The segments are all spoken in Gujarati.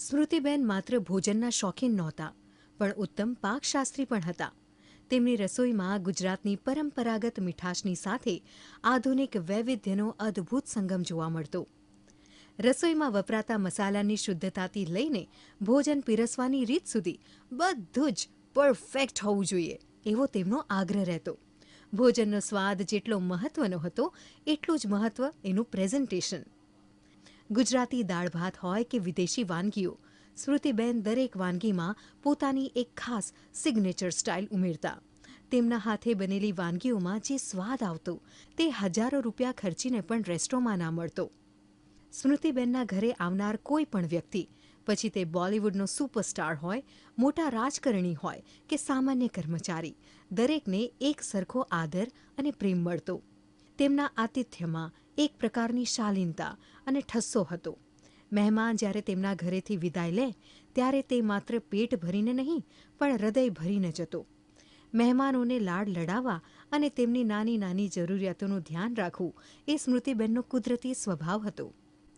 સ્મૃતિબેન માત્ર ભોજનના શોખીન નહોતા, પણ ઉત્તમ પાકશાસ્ત્રી પણ હતા. તેમની રસોઈમાં ગુજરાતની પરંપરાગત મીઠાશની સાથે આધુનિક વૈવિધ્યનો અદ્ભુત સંગમ જોવા મળતો. રસોઈમાં વપરાતા મસાલાની શુદ્ધતાથી લઈને ભોજન પીરસવાની રીત સુધી બધું જ પરફેક્ટ હોવું જોઈએ એવો તેમનો આગ્રહ રહેતો. ભોજનનો સ્વાદ જેટલો મહત્વનો હતો, એટલું જ મહત્વ એનું પ્રેઝન્ટેશન. ગુજરાતી દાળ ભાત હોય કે વિદેશી વાનગીઓ, સ્મૃતિબેન દરેક વાનગીમાં પોતાની એક ખાસ સિગ્નેચર સ્ટાઇલ ઉમેરતા. તેમના હાથે બનેલી વાનગીઓમાં જે સ્વાદ આવતો, તે હજારો રૂપિયા ખર્ચીને પણ રેસ્ટોરન્ટમાં ના મળતો. સ્મૃતિબેનના ઘરે આવનાર કોઈ પણ વ્યક્તિ, પછી તે બોલિવૂડનો સુપરસ્ટાર હોય, મોટા રાજકારણી હોય કે સામાન્ય કર્મચારી, દરેકને એક સરખો આદર અને પ્રેમ મળતો. તેમના આતિથ્યમાં એક પ્રકારની શાલીનતા અને ઠસ્સો હતો. મહેમાન જ્યારે તેમના ઘરેથી વિદાય લે, ત્યારે તે માત્ર પેટ ભરીને નહીં, પણ હૃદય ભરીને જતો. મહેમાનોને લાડ લડાવવા અને તેમની નાની નાની જરૂરિયાતોનું ધ્યાન રાખવું એ સ્મૃતિબેનનો કુદરતી સ્વભાવ હતો.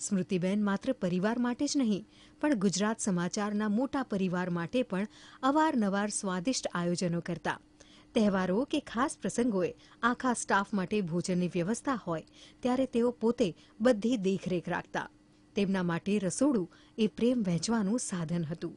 સ્મૃતિબેન માત્ર પરિવાર માટે જ નહીં, પણ ગુજરાત સમાચારના મોટા પરિવાર માટે પણ અવારનવાર સ્વાદિષ્ટ આયોજનો કરતા. તહેવારો કે ખાસ પ્રસંગોએ આખા સ્ટાફ માટે ભોજનની વ્યવસ્થા હોય, ત્યારે તેઓ પોતે બધી દેખરેખ રાખતા. તેમના માટે રસોડું એ પ્રેમ વહેંચવાનું સાધન હતું.